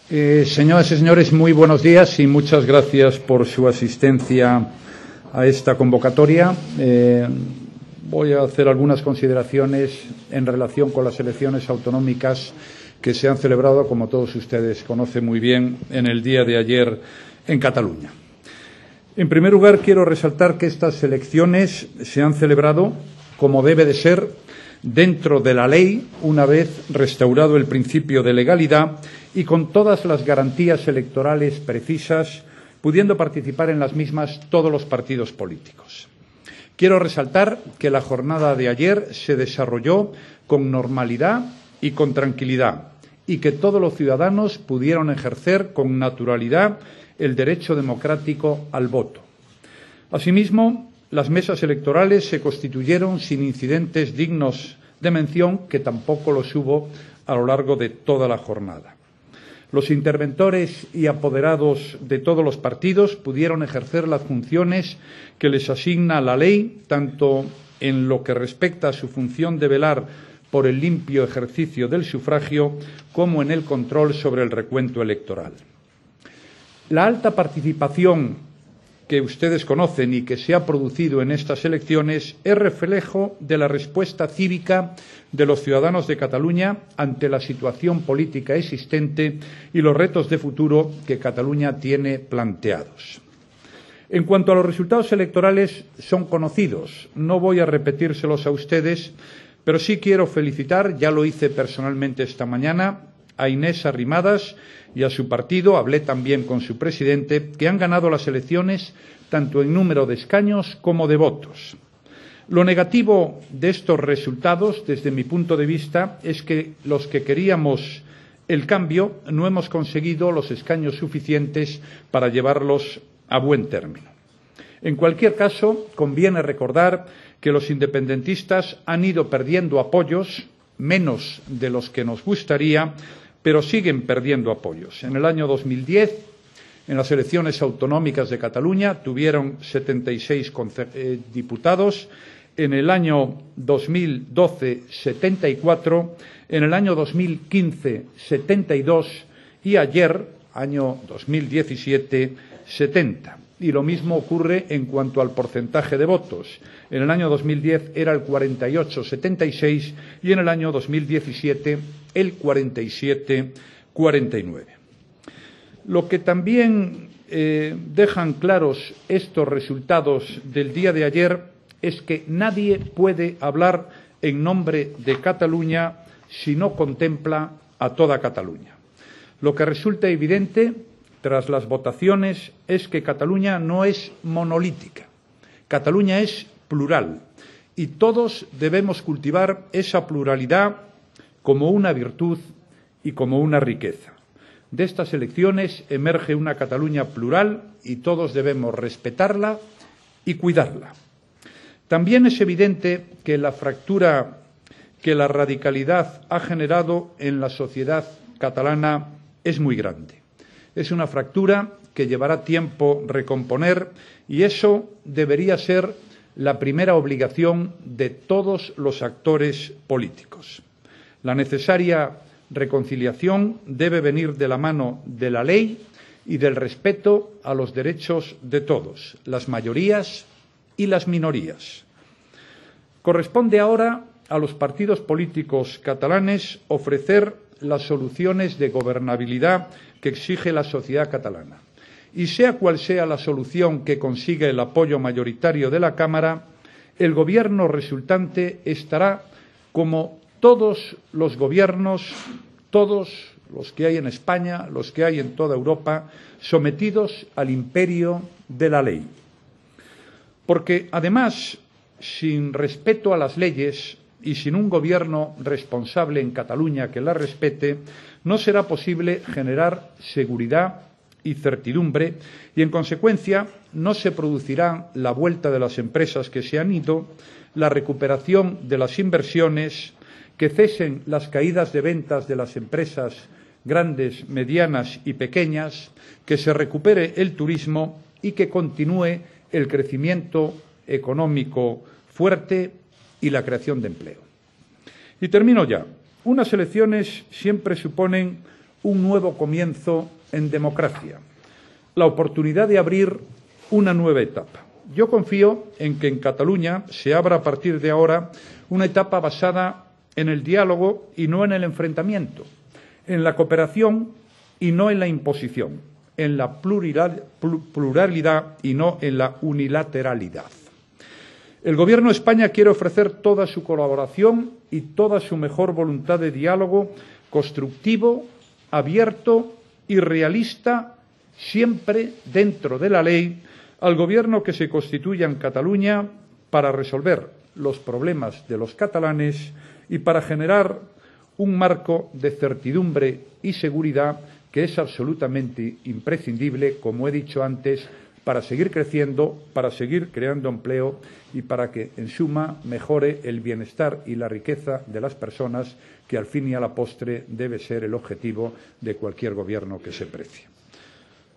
Señoras y señores, muy buenos días y muchas gracias por su asistencia a esta convocatoria. Voy a hacer algunas consideraciones en relación con las elecciones autonómicas que se han celebrado, como todos ustedes conocen muy bien, en el día de ayer en Cataluña. En primer lugar, quiero resaltar que estas elecciones se han celebrado como debe de ser, dentro de la ley, una vez restaurado el principio de legalidad y con todas las garantías electorales precisas, pudiendo participar en las mismas todos los partidos políticos. Quiero resaltar que la jornada de ayer se desarrolló con normalidad y con tranquilidad y que todos los ciudadanos pudieron ejercer con naturalidad el derecho democrático al voto. Asimismo, las mesas electorales se constituyeron sin incidentes dignos de mención, que tampoco los hubo a lo largo de toda la jornada. Los interventores y apoderados de todos los partidos pudieron ejercer las funciones que les asigna la ley, tanto en lo que respecta a su función de velar por el limpio ejercicio del sufragio como en el control sobre el recuento electoral. La alta participación que ustedes conocen y que se ha producido en estas elecciones es reflejo de la respuesta cívica de los ciudadanos de Cataluña ante la situación política existente y los retos de futuro que Cataluña tiene planteados. En cuanto a los resultados electorales, son conocidos. No voy a repetírselos a ustedes, pero sí quiero felicitar, ya lo hice personalmente esta mañana, a Inés Arrimadas y a su partido, hablé también con su presidente, que han ganado las elecciones tanto en número de escaños como de votos. Lo negativo de estos resultados, desde mi punto de vista, es que los que queríamos el cambio no hemos conseguido los escaños suficientes para llevarlos a buen término. En cualquier caso, conviene recordar que los independentistas han ido perdiendo apoyos, menos de los que nos gustaría, pero siguen perdiendo apoyos. En el año 2010, en las elecciones autonómicas de Cataluña, tuvieron 76 diputados, en el año 2012, 74, en el año 2015, 72 y ayer, año 2017, 70. Y lo mismo ocurre en cuanto al porcentaje de votos. En el año 2010 era el 48,76 y en el año 2017 el 47,49. Lo que también dejan claros estos resultados del día de ayer es que nadie puede hablar en nombre de Cataluña si no contempla a toda Cataluña. Lo que resulta evidente tras las votaciones es que Cataluña no es monolítica. Cataluña es plural y todos debemos cultivar esa pluralidad como una virtud y como una riqueza. De estas elecciones emerge una Cataluña plural y todos debemos respetarla y cuidarla. También es evidente que la fractura que la radicalidad ha generado en la sociedad catalana es muy grande. Es una fractura que llevará tiempo recomponer y eso debería ser la primera obligación de todos los actores políticos. La necesaria reconciliación debe venir de la mano de la ley y del respeto a los derechos de todos, las mayorías y las minorías. Corresponde ahora a los partidos políticos catalanes ofrecer las soluciones de gobernabilidad que exige la sociedad catalana. Y sea cual sea la solución que consiga el apoyo mayoritario de la Cámara, el gobierno resultante estará, como todos los gobiernos, todos los que hay en España, los que hay en toda Europa, sometidos al imperio de la ley. Porque, además, sin respeto a las leyes y sin un gobierno responsable en Cataluña que las respete, no será posible generar seguridad y certidumbre y, en consecuencia, no se producirá la vuelta de las empresas que se han ido, la recuperación de las inversiones, que cesen las caídas de ventas de las empresas grandes, medianas y pequeñas, que se recupere el turismo y que continúe el crecimiento económico fuerte y la creación de empleo. Y termino ya. Unas elecciones siempre suponen un nuevo comienzo en democracia, la oportunidad de abrir una nueva etapa. Yo confío en que en Cataluña se abra a partir de ahora una etapa basada en el diálogo y no en el enfrentamiento, en la cooperación y no en la imposición, en la pluralidad y no en la unilateralidad. El Gobierno de España quiere ofrecer toda su colaboración y toda su mejor voluntad de diálogo constructivo, abierto y realista, siempre dentro de la ley, al Gobierno que se constituya en Cataluña para resolver los problemas de los catalanes y para generar un marco de certidumbre y seguridad que es absolutamente imprescindible, como he dicho antes, para seguir creciendo, para seguir creando empleo y para que, en suma, mejore el bienestar y la riqueza de las personas, que al fin y a la postre debe ser el objetivo de cualquier gobierno que se precie.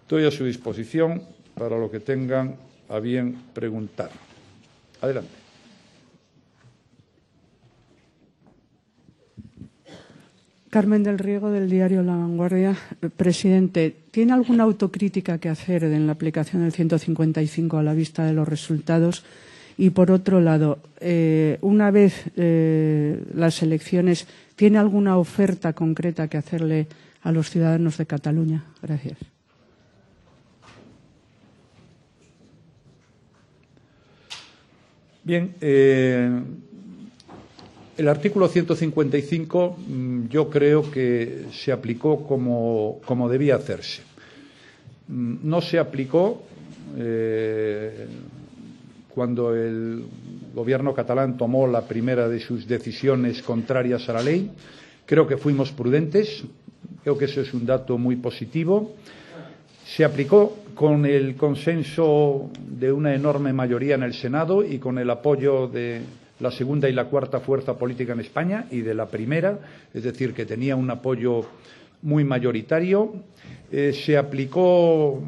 Estoy a su disposición para lo que tengan a bien preguntar. Adelante. Carmen del Riego, del diario La Vanguardia. Presidente, ¿tiene alguna autocrítica que hacer en la aplicación del 155 a la vista de los resultados? Y, por otro lado, una vez las elecciones, ¿tiene alguna oferta concreta que hacerle a los ciudadanos de Cataluña? Gracias. Bien, el artículo 155 yo creo que se aplicó como debía hacerse. No se aplicó cuando el Gobierno catalán tomó la primera de sus decisiones contrarias a la ley. Creo que fuimos prudentes, creo que eso es un dato muy positivo. Se aplicó con el consenso de una enorme mayoría en el Senado y con el apoyo de la segunda y la cuarta fuerza política en España y de la primera, es decir, que tenía un apoyo muy mayoritario. Se aplicó,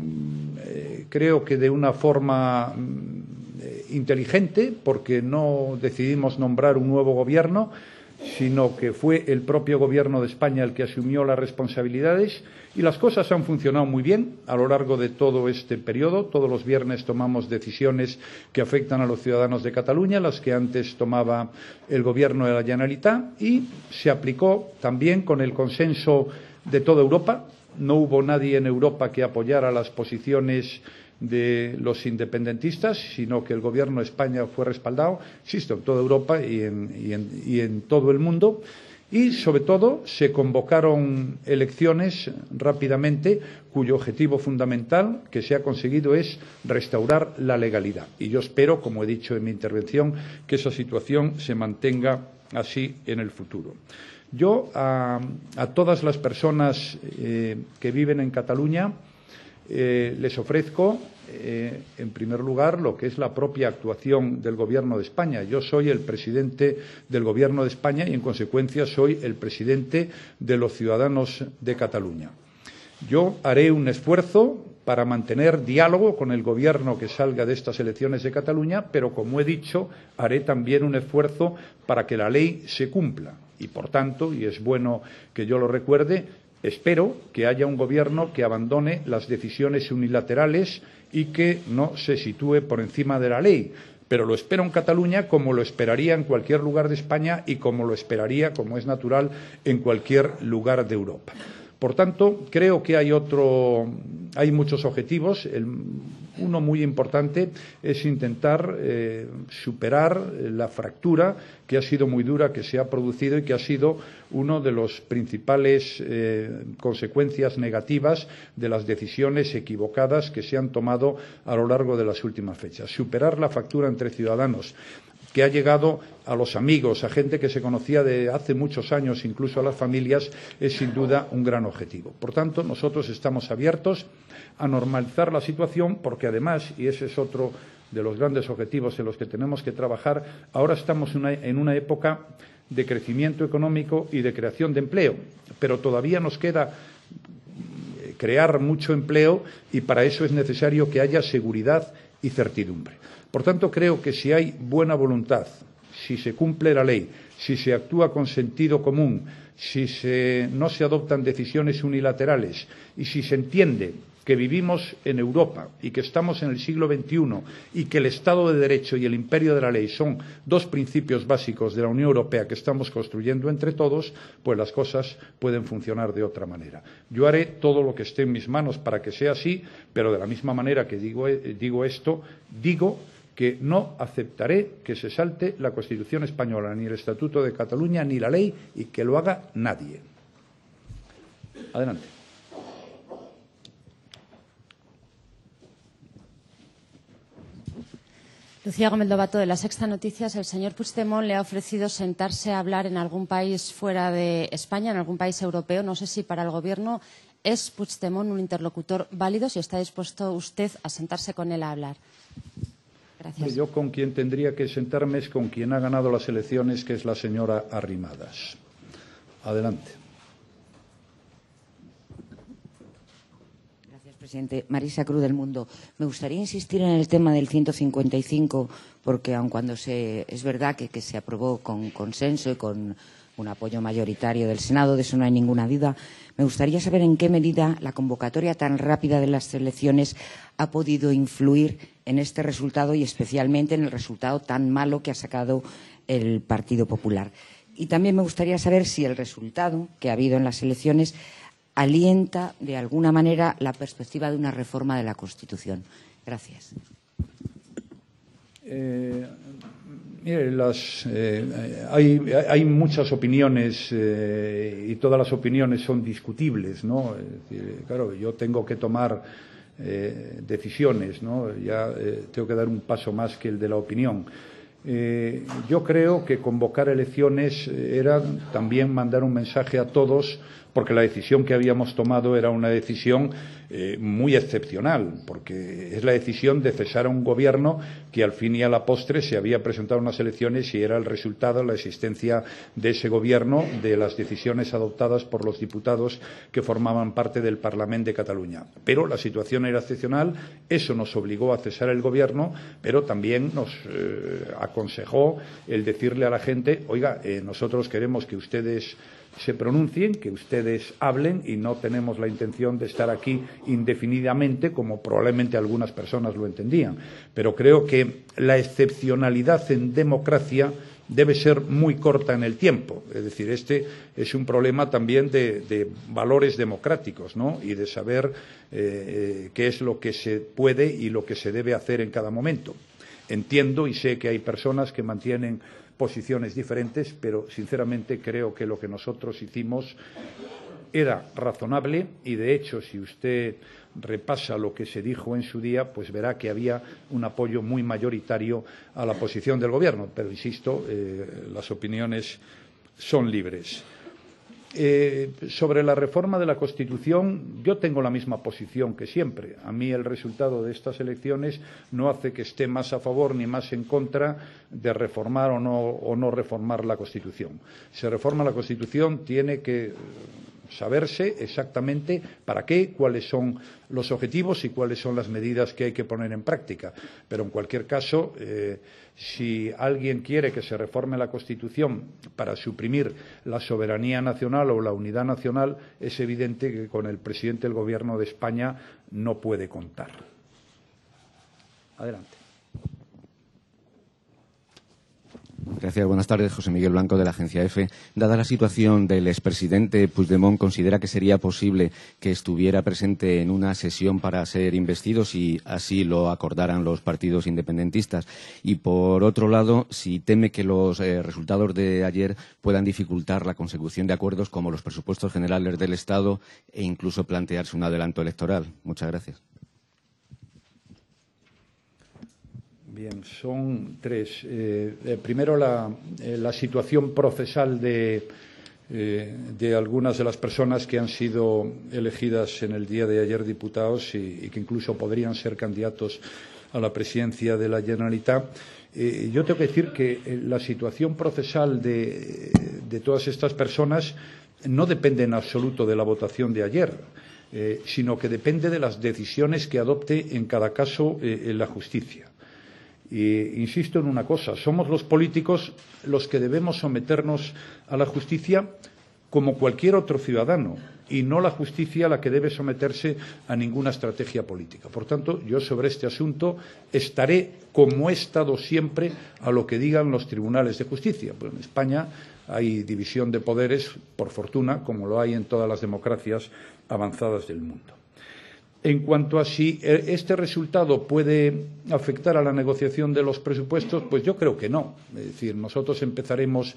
creo que de una forma inteligente, porque no decidimos nombrar un nuevo gobierno, sino que fue el propio Gobierno de España el que asumió las responsabilidades y las cosas han funcionado muy bien a lo largo de todo este periodo. Todos los viernes tomamos decisiones que afectan a los ciudadanos de Cataluña, las que antes tomaba el Gobierno de la Generalitat, y se aplicó también con el consenso de toda Europa. No hubo nadie en Europa que apoyara las posiciones de los independentistas, sino que el Gobierno de España fue respaldado, insisto, en toda Europa y en todo el mundo. Y, sobre todo, se convocaron elecciones rápidamente, cuyo objetivo fundamental que se ha conseguido es restaurar la legalidad. Y yo espero, como he dicho en mi intervención, que esa situación se mantenga así en el futuro. Yo a todas las personas que viven en Cataluña les ofrezco, en primer lugar, lo que es la propia actuación del Gobierno de España. Yo soy el presidente del Gobierno de España y, en consecuencia, soy el presidente de los ciudadanos de Cataluña. Yo haré un esfuerzo para mantener diálogo con el Gobierno que salga de estas elecciones de Cataluña, pero, como he dicho, haré también un esfuerzo para que la ley se cumpla. Y, por tanto, y es bueno que yo lo recuerde, espero que haya un Gobierno que abandone las decisiones unilaterales y que no se sitúe por encima de la ley. Pero lo espero en Cataluña como lo esperaría en cualquier lugar de España y como lo esperaría, como es natural, en cualquier lugar de Europa. Por tanto, creo que hay muchos objetivos. Uno muy importante es intentar superar la fractura que ha sido muy dura, que se ha producido y que ha sido una de las principales consecuencias negativas de las decisiones equivocadas que se han tomado a lo largo de las últimas fechas. Superar la fractura entre ciudadanos, que ha llegado a los amigos, a gente que se conocía de hace muchos años, incluso a las familias, es sin duda un gran objetivo. Por tanto, nosotros estamos abiertos a normalizar la situación porque, además, y ese es otro de los grandes objetivos en los que tenemos que trabajar, ahora estamos en una época de crecimiento económico y de creación de empleo, pero todavía nos queda crear mucho empleo y para eso es necesario que haya seguridad y certidumbre. Por tanto, creo que si hay buena voluntad, si se cumple la ley, si se actúa con sentido común, si no se adoptan decisiones unilaterales y si se entiende que vivimos en Europa y que estamos en el siglo XXI y que el Estado de Derecho y el imperio de la ley son dos principios básicos de la Unión Europea que estamos construyendo entre todos, pues las cosas pueden funcionar de otra manera. Yo haré todo lo que esté en mis manos para que sea así, pero de la misma manera que digo esto, digo que no aceptaré que se salte la Constitución española, ni el Estatuto de Cataluña, ni la ley, y que lo haga nadie. Adelante. Lucía Gómez Lobato, de La Sexta Noticias. El señor Puigdemont le ha ofrecido sentarse a hablar en algún país fuera de España, en algún país europeo. No sé si para el Gobierno es Puigdemont un interlocutor válido, si está dispuesto usted a sentarse con él a hablar. Gracias. Yo con quien tendría que sentarme es con quien ha ganado las elecciones, que es la señora Arrimadas. Adelante. Presidente, Marisa Cruz del Mundo. Me gustaría insistir en el tema del 155, porque aun cuando es verdad que se aprobó con consenso y con un apoyo mayoritario del Senado, de eso no hay ninguna duda, me gustaría saber en qué medida la convocatoria tan rápida de las elecciones ha podido influir en este resultado y especialmente en el resultado tan malo que ha sacado el Partido Popular. Y también me gustaría saber si el resultado que ha habido en las elecciones alienta de alguna manera la perspectiva de una reforma de la Constitución. Gracias. Mire, hay muchas opiniones y todas las opiniones son discutibles, ¿no? Es decir, claro, yo tengo que tomar decisiones, ¿no? Ya tengo que dar un paso más que el de la opinión. Yo creo que convocar elecciones era también mandar un mensaje a todos, porque la decisión que habíamos tomado era una decisión muy excepcional, porque es la decisión de cesar a un gobierno que al fin y a la postre se había presentado unas elecciones y era el resultado, la existencia de ese gobierno, de las decisiones adoptadas por los diputados que formaban parte del Parlamento de Cataluña. Pero la situación era excepcional, eso nos obligó a cesar el gobierno, pero también nos aconsejó el decirle a la gente, oiga, nosotros queremos que ustedes se pronuncien, que ustedes hablen y no tenemos la intención de estar aquí indefinidamente, como probablemente algunas personas lo entendían. Pero creo que la excepcionalidad en democracia debe ser muy corta en el tiempo. Es decir, este es un problema también de valores democráticos, ¿no? Y de saber qué es lo que se puede y lo que se debe hacer en cada momento. Entiendo y sé que hay personas que mantienen posiciones diferentes, pero sinceramente creo que lo que nosotros hicimos era razonable y, de hecho, si usted repasa lo que se dijo en su día, pues verá que había un apoyo muy mayoritario a la posición del Gobierno. Pero, insisto, las opiniones son libres. Sobre la reforma de la Constitución, yo tengo la misma posición que siempre. A mí el resultado de estas elecciones no hace que esté más a favor ni más en contra de reformar o no reformar la Constitución. Si se reforma la Constitución, tiene que saberse exactamente para qué, cuáles son los objetivos y cuáles son las medidas que hay que poner en práctica. Pero, en cualquier caso, si alguien quiere que se reforme la Constitución para suprimir la soberanía nacional o la unidad nacional, es evidente que con el presidente del Gobierno de España no puede contar. Adelante. Gracias. Buenas tardes. José Miguel Blanco, de la agencia EFE. Dada la situación del expresidente Puigdemont, ¿considera que sería posible que estuviera presente en una sesión para ser investido si así lo acordaran los partidos independentistas? Y, por otro lado, si teme que los resultados de ayer puedan dificultar la consecución de acuerdos como los presupuestos generales del Estado e incluso plantearse un adelanto electoral. Muchas gracias. Bien, son tres. Primero, la situación procesal de algunas de las personas que han sido elegidas en el día de ayer diputados y que incluso podrían ser candidatos a la presidencia de la Generalitat. Yo tengo que decir que la situación procesal de todas estas personas no depende en absoluto de la votación de ayer, sino que depende de las decisiones que adopte en cada caso la justicia. Y insisto en una cosa, somos los políticos los que debemos someternos a la justicia como cualquier otro ciudadano, y no la justicia la que debe someterse a ninguna estrategia política. Por tanto, yo sobre este asunto estaré, como he estado siempre, a lo que digan los tribunales de justicia. Pues en España hay división de poderes, por fortuna, como lo hay en todas las democracias avanzadas del mundo. En cuanto a si este resultado puede afectar a la negociación de los presupuestos, pues yo creo que no. Es decir, nosotros empezaremos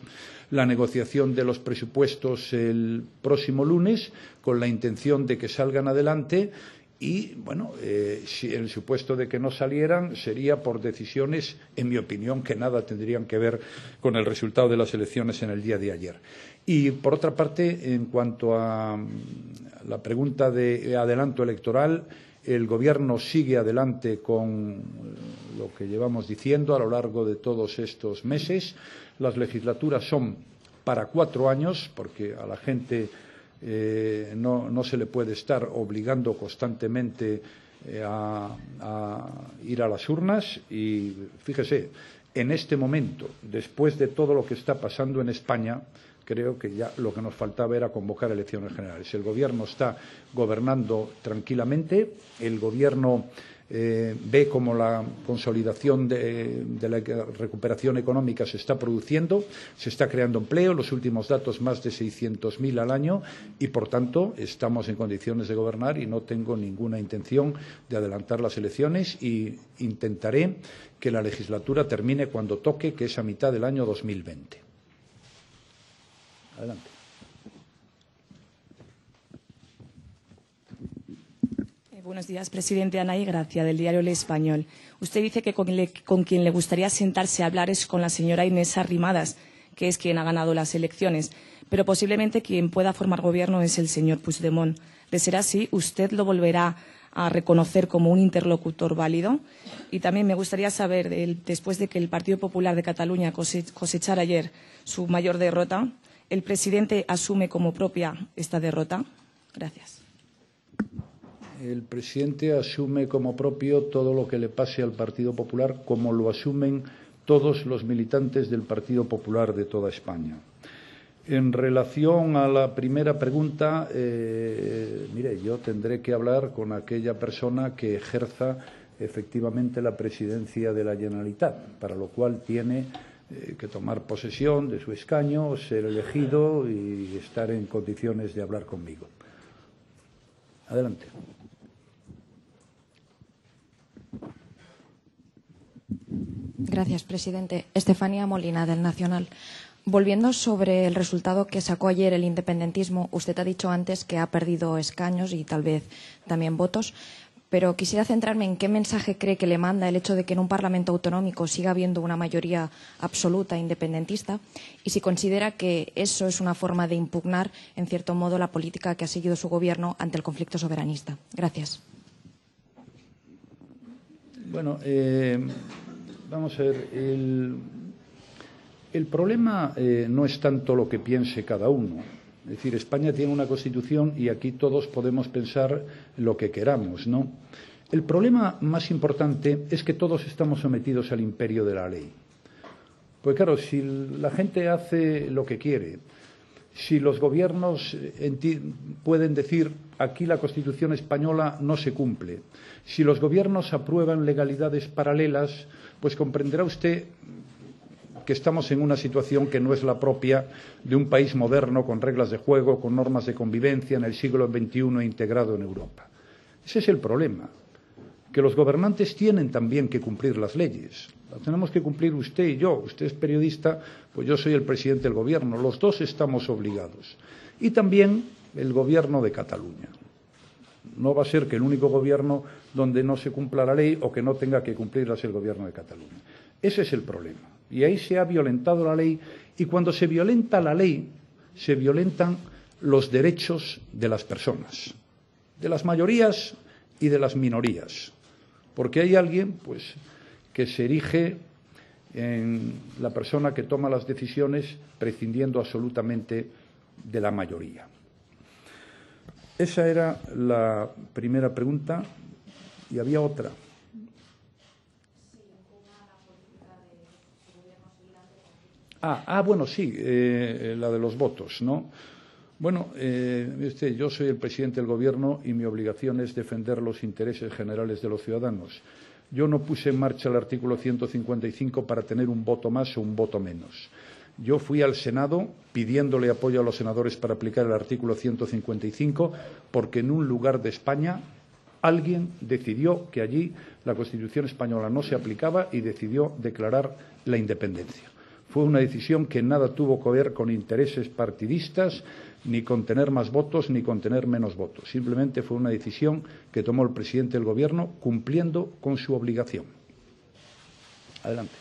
la negociación de los presupuestos el próximo lunes con la intención de que salgan adelante y, bueno, si en el supuesto de que no salieran sería por decisiones, en mi opinión, que nada tendrían que ver con el resultado de las elecciones en el día de ayer. Y, por otra parte, en cuanto a la pregunta de adelanto electoral, el Gobierno sigue adelante con lo que llevamos diciendo a lo largo de todos estos meses. Las legislaturas son para 4 años, porque a la gente no se le puede estar obligando constantemente a ir a las urnas. Y, fíjese, en este momento, después de todo lo que está pasando en España, creo que ya lo que nos faltaba era convocar elecciones generales. El Gobierno está gobernando tranquilamente, el Gobierno ve cómo la consolidación de la recuperación económica se está produciendo, se está creando empleo, los últimos datos más de 600.000 al año y, por tanto, estamos en condiciones de gobernar y no tengo ninguna intención de adelantar las elecciones y intentaré que la legislatura termine cuando toque, que es a mitad del año 2020. Adelante. Buenos días, presidente. Anaí Gracia, del diario El Español. Usted dice que con quien le gustaría sentarse a hablar es con la señora Inés Arrimadas, que es quien ha ganado las elecciones, pero posiblemente quien pueda formar gobierno es el señor Puigdemont. De ser así, ¿usted lo volverá a reconocer como un interlocutor válido? Y también me gustaría saber, después de que el Partido Popular de Cataluña cosechara ayer su mayor derrota, ¿el presidente asume como propia esta derrota? Gracias. El presidente asume como propio todo lo que le pase al Partido Popular, como lo asumen todos los militantes del Partido Popular de toda España. En relación a la primera pregunta, mire, yo tendré que hablar con aquella persona que ejerza efectivamente la presidencia de la Generalitat, para lo cual tiene que tomar posesión de su escaño, ser elegido y estar en condiciones de hablar conmigo. Adelante. Gracias, presidente. Estefanía Molina, del Nacional. Volviendo sobre el resultado que sacó ayer el independentismo, usted ha dicho antes que ha perdido escaños y tal vez también votos, pero quisiera centrarme en qué mensaje cree que le manda el hecho de que en un Parlamento autonómico siga habiendo una mayoría absoluta independentista y si considera que eso es una forma de impugnar, en cierto modo, la política que ha seguido su Gobierno ante el conflicto soberanista. Gracias. Bueno, vamos a ver. El problema no es tanto lo que piense cada uno. Es decir, España tiene una Constitución y aquí todos podemos pensar lo que queramos, ¿no? El problema más importante es que todos estamos sometidos al imperio de la ley. Pues claro, si la gente hace lo que quiere, si los gobiernos pueden decir aquí la Constitución española no se cumple, si los gobiernos aprueban legalidades paralelas, pues comprenderá usted que estamos en una situación que no es la propia de un país moderno, con reglas de juego, con normas de convivencia en el siglo XXI integrado en Europa. Ese es el problema, que los gobernantes tienen también que cumplir las leyes. Las tenemos que cumplir usted y yo. Usted es periodista, pues yo soy el presidente del Gobierno. Los dos estamos obligados. Y también el Gobierno de Cataluña. No va a ser que el único gobierno donde no se cumpla la ley o que no tenga que cumplirla sea el Gobierno de Cataluña. Ese es el problema. Y ahí se ha violentado la ley y cuando se violenta la ley se violentan los derechos de las personas, de las mayorías y de las minorías, porque hay alguien pues que se erige en la persona que toma las decisiones prescindiendo absolutamente de la mayoría. Esa era la primera pregunta y había otra. Bueno, sí, la de los votos, ¿no? Bueno, yo soy el presidente del Gobierno y mi obligación es defender los intereses generales de los ciudadanos. Yo no puse en marcha el artículo 155 para tener un voto más o un voto menos. Yo fui al Senado pidiéndole apoyo a los senadores para aplicar el artículo 155 porque en un lugar de España alguien decidió que allí la Constitución española no se aplicaba y decidió declarar la independencia. Fue una decisión que nada tuvo que ver con intereses partidistas, ni con tener más votos, ni con tener menos votos. Simplemente fue una decisión que tomó el presidente del Gobierno cumpliendo con su obligación. Adelante.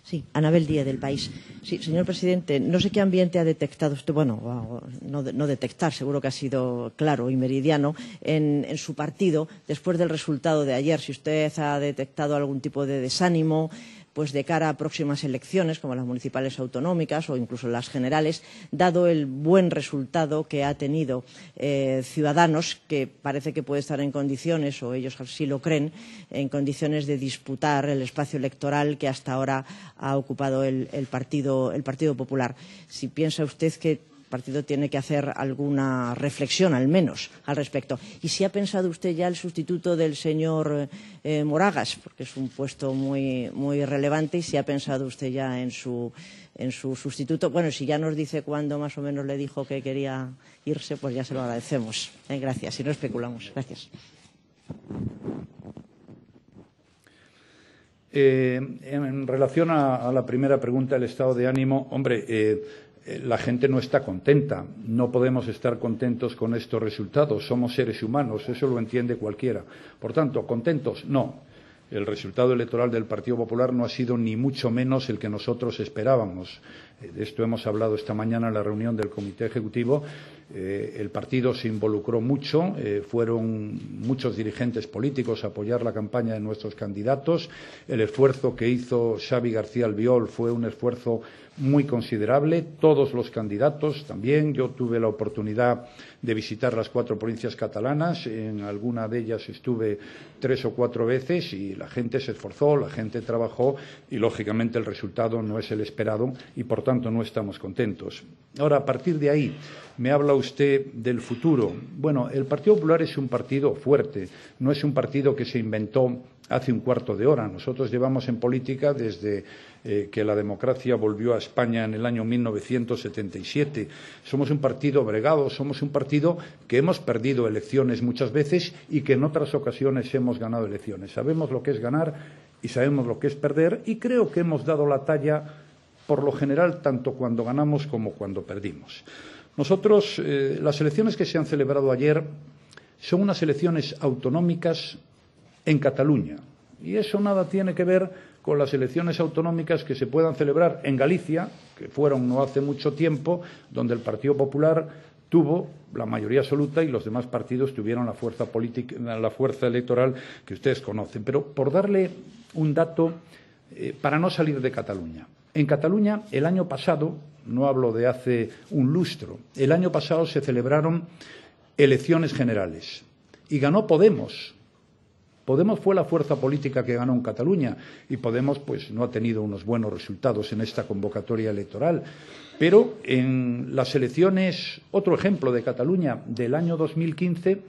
Sí, Anabel Díez, del País. Sí, señor presidente, no sé qué ambiente ha detectado usted, bueno, no detectar, seguro que ha sido claro y meridiano, en su partido después del resultado de ayer. Si usted ha detectado algún tipo de desánimo, pues de cara a próximas elecciones, como las municipales autonómicas o incluso las generales, dado el buen resultado que ha tenido Ciudadanos, que parece que puede estar en condiciones, o ellos así lo creen, en condiciones de disputar el espacio electoral que hasta ahora ha ocupado el Partido Popular. Si piensa usted que el partido tiene que hacer alguna reflexión, al menos, al respecto. Y si ha pensado usted ya el sustituto del señor Moragas, porque es un puesto muy relevante, y si ha pensado usted ya en su sustituto. Bueno, si ya nos dice cuándo más o menos le dijo que quería irse, pues ya se lo agradecemos. Gracias. Si no especulamos. Gracias. En relación a la primera pregunta, el estado de ánimo, hombre, la gente no está contenta. No podemos estar contentos con estos resultados. Somos seres humanos, eso lo entiende cualquiera. Por tanto, ¿contentos? No. El resultado electoral del Partido Popular no ha sido ni mucho menos el que nosotros esperábamos. De esto hemos hablado esta mañana en la reunión del Comité Ejecutivo. El partido se involucró mucho, fueron muchos dirigentes políticos a apoyar la campaña de nuestros candidatos. El esfuerzo que hizo Xavi García Albiol fue un esfuerzo muy considerable. Todos los candidatos también. Yo tuve la oportunidad de visitar las 4 provincias catalanas. En alguna de ellas estuve 3 o 4 veces y la gente se esforzó, la gente trabajó y, lógicamente, el resultado no es el esperado y, por tanto, no estamos contentos. Ahora, a partir de ahí, me habla usted del futuro. Bueno, el Partido Popular es un partido fuerte, no es un partido que se inventó hace un cuarto de hora. Nosotros llevamos en política desde que la democracia volvió a España en el año 1977. Somos un partido bregado, somos un partido que hemos perdido elecciones muchas veces y que en otras ocasiones hemos ganado elecciones. Sabemos lo que es ganar y sabemos lo que es perder y creo que hemos dado la talla, por lo general, tanto cuando ganamos como cuando perdimos. Nosotros, las elecciones que se han celebrado ayer son unas elecciones autonómicas en Cataluña. Y eso nada tiene que ver con las elecciones autonómicas que se puedan celebrar en Galicia, que fueron no hace mucho tiempo, donde el Partido Popular tuvo la mayoría absoluta y los demás partidos tuvieron la fuerza política, la fuerza electoral que ustedes conocen. Pero por darle un dato, para no salir de Cataluña. En Cataluña, el año pasado, no hablo de hace un lustro, el año pasado se celebraron elecciones generales y ganó Podemos. Podemos fue la fuerza política que ganó en Cataluña y Podemos pues no ha tenido unos buenos resultados en esta convocatoria electoral. Pero en las elecciones, otro ejemplo de Cataluña, del año 2015,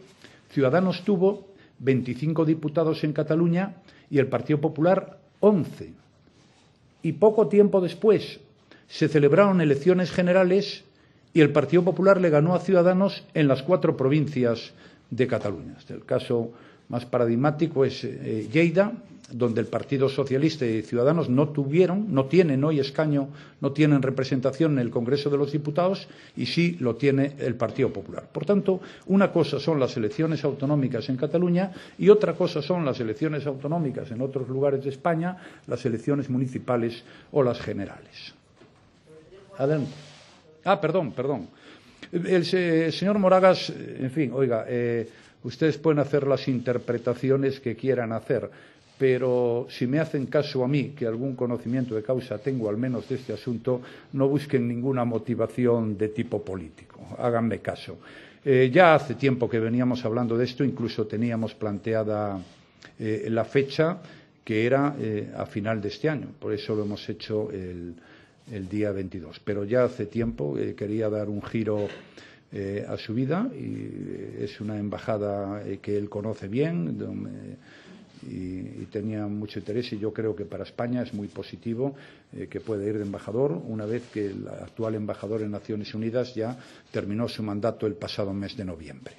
Ciudadanos tuvo 25 diputados en Cataluña y el Partido Popular 11. Y poco tiempo después se celebraron elecciones generales y el Partido Popular le ganó a Ciudadanos en las 4 provincias de Cataluña. El caso más paradigmático es Lleida, donde el Partido Socialista y Ciudadanos no tienen hoy escaño, no tienen representación en el Congreso de los Diputados y sí lo tiene el Partido Popular. Por tanto, una cosa son las elecciones autonómicas en Cataluña y otra cosa son las elecciones autonómicas en otros lugares de España, las elecciones municipales o las generales. Adelante. Perdón. El señor Moragas, en fin, oiga, ustedes pueden hacer las interpretaciones que quieran hacer, pero si me hacen caso a mí, que algún conocimiento de causa tengo al menos de este asunto, no busquen ninguna motivación de tipo político. Háganme caso. Ya hace tiempo que veníamos hablando de esto, incluso teníamos planteada la fecha, que era a final de este año. Por eso lo hemos hecho el día 22. Pero ya hace tiempo quería dar un giro a su vida, y es una embajada que él conoce bien y tenía mucho interés, y yo creo que para España es muy positivo que pueda ir de embajador, una vez que el actual embajador en Naciones Unidas ya terminó su mandato el pasado mes de noviembre.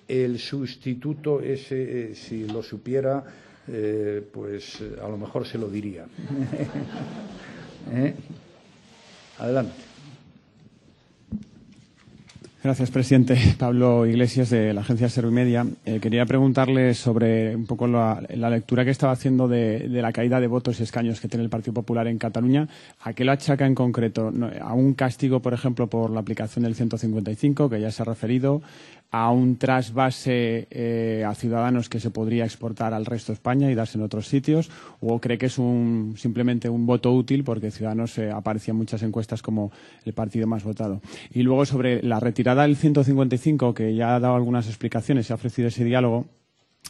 El sustituto ese, si lo supiera, pues a lo mejor se lo diría. Adelante. Gracias, presidente. Pablo Iglesias, de la agencia Servimedia. Quería preguntarle sobre un poco la lectura que estaba haciendo de la caída de votos y escaños que tiene el Partido Popular en Cataluña. ¿A qué lo achaca en concreto? ¿A un castigo, por ejemplo, por la aplicación del 155, que ya se ha referido? ¿A un trasvase a Ciudadanos que se podría exportar al resto de España y darse en otros sitios? ¿O cree que es simplemente un voto útil porque Ciudadanos aparecía en muchas encuestas como el partido más votado? Y luego, sobre la retirada del 155, que ya ha dado algunas explicaciones y ha ofrecido ese diálogo,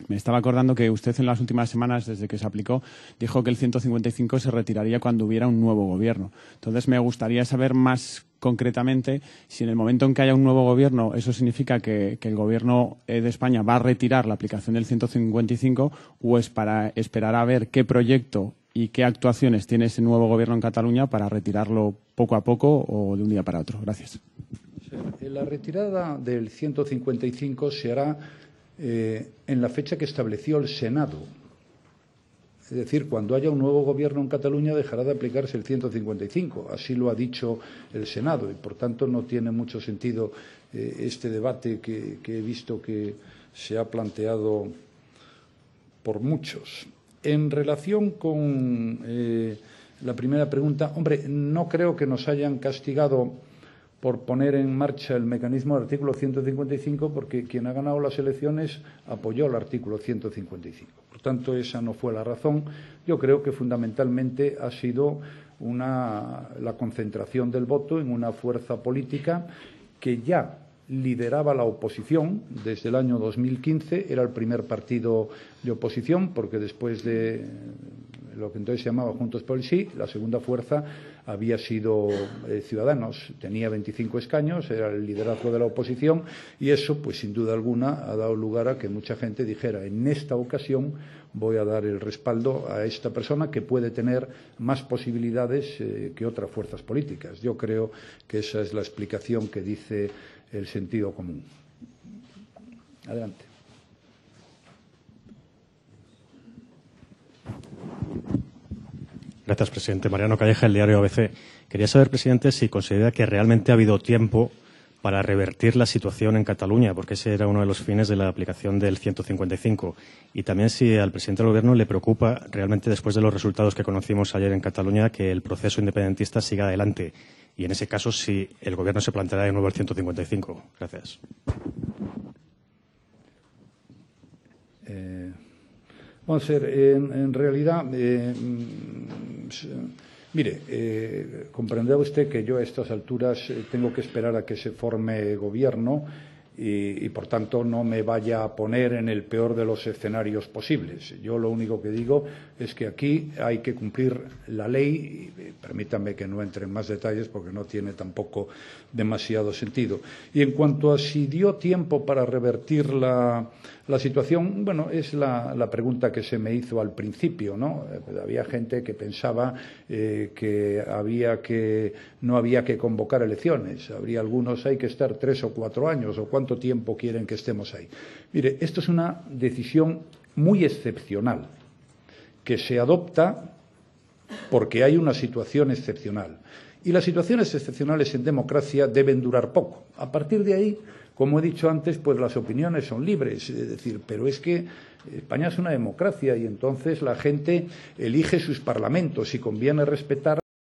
me estaba acordando que usted en las últimas semanas, desde que se aplicó, dijo que el 155 se retiraría cuando hubiera un nuevo gobierno. Entonces, me gustaría saber más concretamente si en el momento en que haya un nuevo gobierno eso significa que el gobierno de España va a retirar la aplicación del 155, o es para esperar a ver qué proyecto y qué actuaciones tiene ese nuevo gobierno en Cataluña para retirarlo poco a poco o de un día para otro. Gracias. La retirada del 155 se hará en la fecha que estableció el Senado. Es decir, cuando haya un nuevo gobierno en Cataluña dejará de aplicarse el 155. Así lo ha dicho el Senado, y por tanto no tiene mucho sentido este debate que he visto que se ha planteado por muchos. En relación con la primera pregunta, hombre, no creo que nos hayan castigado por poner en marcha el mecanismo del artículo 155, porque quien ha ganado las elecciones apoyó el artículo 155. Por tanto, esa no fue la razón. Yo creo que fundamentalmente ha sido la concentración del voto en una fuerza política que ya lideraba la oposición desde el año 2015, era el primer partido de oposición, porque después de lo que entonces se llamaba Juntos por el Sí, la segunda fuerza había sido Ciudadanos, tenía 25 escaños, era el liderazgo de la oposición, y eso, pues sin duda alguna, ha dado lugar a que mucha gente dijera: en esta ocasión voy a dar el respaldo a esta persona que puede tener más posibilidades que otras fuerzas políticas. Yo creo que esa es la explicación que dice el sentido común. Adelante. Gracias, presidente. Mariano Calleja, el diario ABC. Quería saber, presidente, si considera que realmente ha habido tiempo para revertir la situación en Cataluña, porque ese era uno de los fines de la aplicación del 155. Y también si al presidente del Gobierno le preocupa realmente, después de los resultados que conocimos ayer en Cataluña, que el proceso independentista siga adelante. Y en ese caso, si el Gobierno se planteará de nuevo el 155. Gracias. Vamos a ver, en realidad, mire, comprenderá usted que yo a estas alturas tengo que esperar a que se forme gobierno y, por tanto, no me vaya a poner en el peor de los escenarios posibles. Yo lo único que digo es que aquí hay que cumplir la ley, y permítanme que no entre en más detalles porque no tiene tampoco demasiado sentido. Y en cuanto a si dio tiempo para revertir la situación, bueno, es la pregunta que se me hizo al principio, ¿no? Había gente que pensaba que no había que convocar elecciones. Habría algunos, hay que estar 3 o 4 años, o cuánto tiempo quieren que estemos ahí. Mire, esto es una decisión muy excepcional que se adopta porque hay una situación excepcional. Y las situaciones excepcionales en democracia deben durar poco. A partir de ahí, como he dicho antes, pues las opiniones son libres. Es decir, pero es que España es una democracia y entonces la gente elige sus parlamentos y conviene respetar